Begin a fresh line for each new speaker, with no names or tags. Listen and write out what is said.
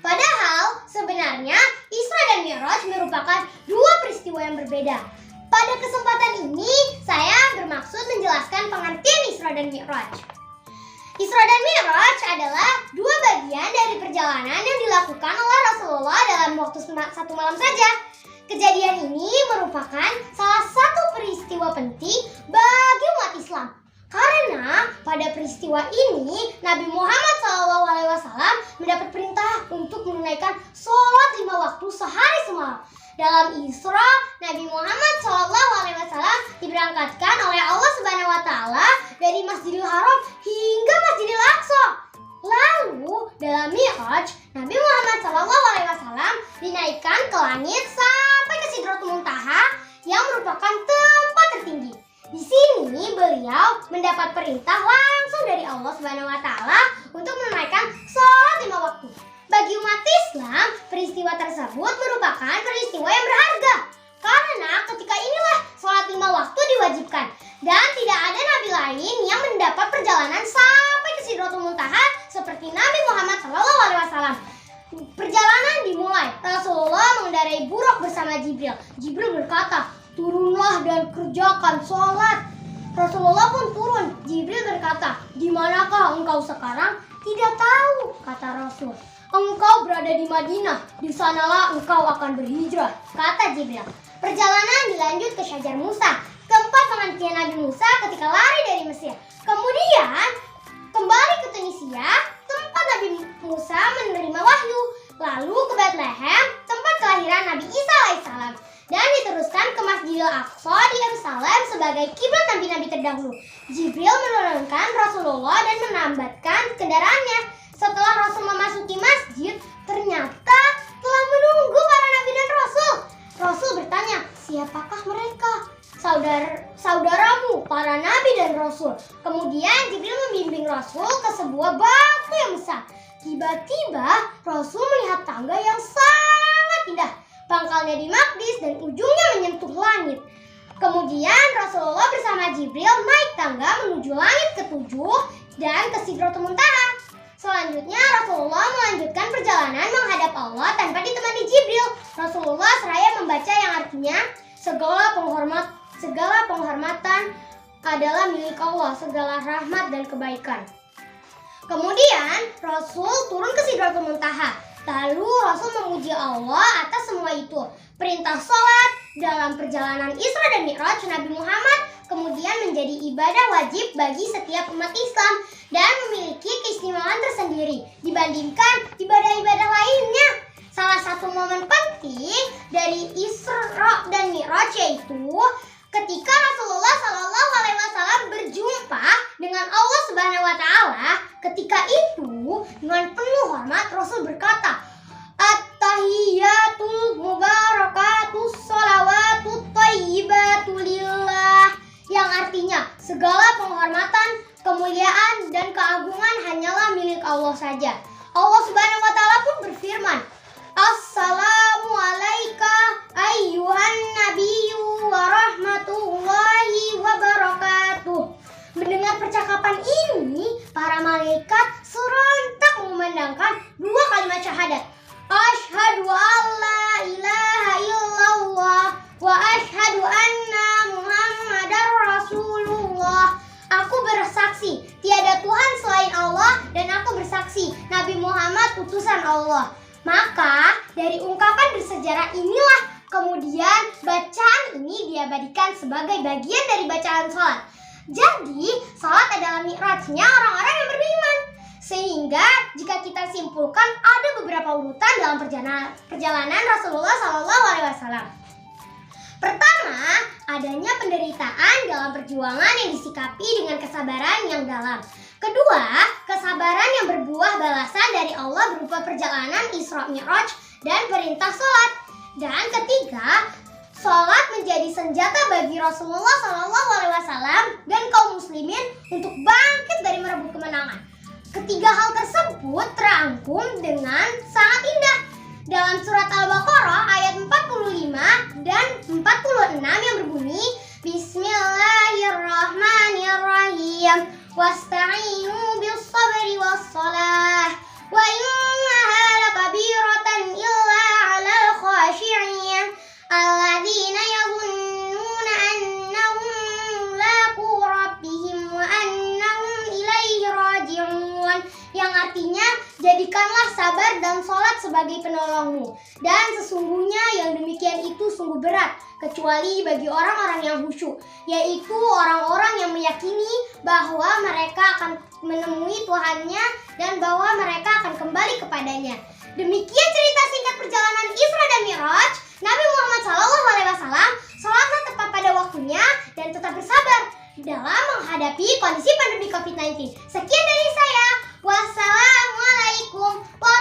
Padahal sebenarnya Isra dan Mi'raj merupakan dua peristiwa yang berbeda. Pada kesempatan ini saya bermaksud menjelaskan pengertian Isra dan Mi'raj. Isra dan Mi'raj adalah dua bagian dari perjalanan yang dilakukan oleh Rasulullah dalam waktu satu malam saja. Kejadian ini merupakan salah satu peristiwa penting bagi umat Islam. Karena pada peristiwa ini Nabi Muhammad SAW mendapat perintah untuk menunaikan sholat 5 waktu sehari semalam. Dalam Isra, Nabi Muhammad SAW diberangkatkan oleh Allah SWT dari Masjidil Haram hingga Masjidil Aqsa. Lalu dalam Mi'raj, Nabi Muhammad SAW dinaikkan ke langit sampai ke Sidratul Muntaha yang merupakan tempat tertinggi. Di sini beliau mendapat perintah langsung dari Allah SWT untuk menunaikan sholat 5 waktu. Bagi umat Islam, peristiwa tersebut merupakan peristiwa yang berharga. Karena ketika inilah sholat 5 waktu diwajibkan. Dan tidak ada nabi lain yang mendapat perjalanan sampai ke Sidratul Muntaha seperti Nabi Muhammad SAW. Perjalanan dimulai. Rasulullah mengendarai buruk bersama Jibril. Jibril berkata, "Turunlah dan kerjakan sholat." Rasulullah pun turun. Jibril berkata, "Di manakah engkau sekarang?" "Tidak tahu," kata Rasul. "Engkau berada di Madinah, di sanalah engkau akan berhijrah," kata Jibril. Perjalanan dilanjut ke Syajar Musa, tempat penghentian Nabi Musa ketika lari dari Mesir. Kemudian kembali ke Tunisia, tempat Nabi Musa menerima wahyu. Lalu ke Bethlehem, tempat kelahiran Nabi Isa alaihissalam. Dan diteruskan ke Masjidil Aqsa di Yerusalem sebagai kiblat nabi-nabi terdahulu. Jibril menurunkan Rasulullah dan menambatkan kendaraannya. Setelah Rasul memasuki masjid, ternyata telah menunggu para nabi dan rasul. Rasul bertanya, "Siapakah mereka?" Saudaramu, para nabi dan rasul." Kemudian Jibril membimbing Rasul ke sebuah batu yang besar. Tiba-tiba Rasul melihat tangga yang sangat indah. Pangkalnya di Maqdis dan ujungnya menyentuh langit. Kemudian Rasulullah bersama Jibril naik tangga menuju langit ketujuh dan ke Sidratul Muntaha. Selanjutnya Rasulullah melanjutkan perjalanan menghadap Allah tanpa ditemani Jibril. Rasulullah seraya membaca yang artinya, segala penghormatan adalah milik Allah, segala rahmat dan kebaikan. Kemudian Rasul turun ke Sidratul Muntaha. Lalu Rasul memuji Allah atas semua itu. Perintah sholat dalam perjalanan Isra dan Mi'raj Nabi Muhammad kemudian menjadi ibadah wajib bagi setiap umat Islam dan memiliki keistimewaan tersendiri dibandingkan ibadah-ibadah lainnya. Salah satu momen penting dari Isra dan Mi'raj yaitu ketika Rasulullah SAW berjumpa dengan Allah Subhanahu wa Ta'ala. Ketika itu dengan penuh hormat Rasul berkata, "At-tahiyyatul mubarakatus sholawatut thayyibatu lillah," yang artinya segala penghormatan, kemuliaan dan keagungan hanyalah milik Allah saja. Allah Subhanahu wa Ta'ala pun berfirman, "Assalamu alayka ayyuhan nabiyyu wa rahmatullahi wa barakatuh." Mendengar percakapan ini, para malaikat serentak mengumandangkan dua kalimat syahadat. Asyhadu an la ilaha illallah wa asyhadu anna Muhammadar Rasulullah. Aku bersaksi tiada Tuhan selain Allah dan aku bersaksi Nabi Muhammad utusan Allah. Maka dari ungkapan bersejarah inilah kemudian bacaan ini diabadikan sebagai bagian dari bacaan sholat. Jadi sholat adalah mi'rajnya orang-orang yang beriman. Sehingga jika kita simpulkan ada beberapa urutan dalam perjalanan Rasulullah SAW. Pertama, adanya penderitaan dalam perjuangan yang disikapi dengan kesabaran yang dalam. Kedua, kesabaran yang berbuah balasan dari Allah berupa perjalanan Isra Mi'raj dan perintah sholat. Dan ketiga, sholat menjadi senjata bagi Rasulullah SAW dan kaum muslimin untuk bangkit dari merebut kemenangan. Ketiga hal tersebut terangkum dengan sangat indah dalam surat Al-Baqarah ayat 45 dan 46 yang berbunyi, Bismillahirrahmanirrahim. Wasta'inu bis sabri was salah wa innaha lakabiratun Berilah sabar dan sholat sebagai penolongmu. Dan sesungguhnya yang demikian itu sungguh berat, kecuali bagi orang-orang yang khusyuk, yaitu orang-orang yang meyakini bahwa mereka akan menemui Tuhannya dan bahwa mereka akan kembali kepadanya. Demikian cerita singkat perjalanan Isra dan Mi'raj. Nabi Muhammad SAW sholatlah tepat pada waktunya dan tetap bersabar dalam menghadapi kondisi pandemi COVID-19. Sekian dari saya. Wassalamualaikum warahmatullahi wabarakatuh.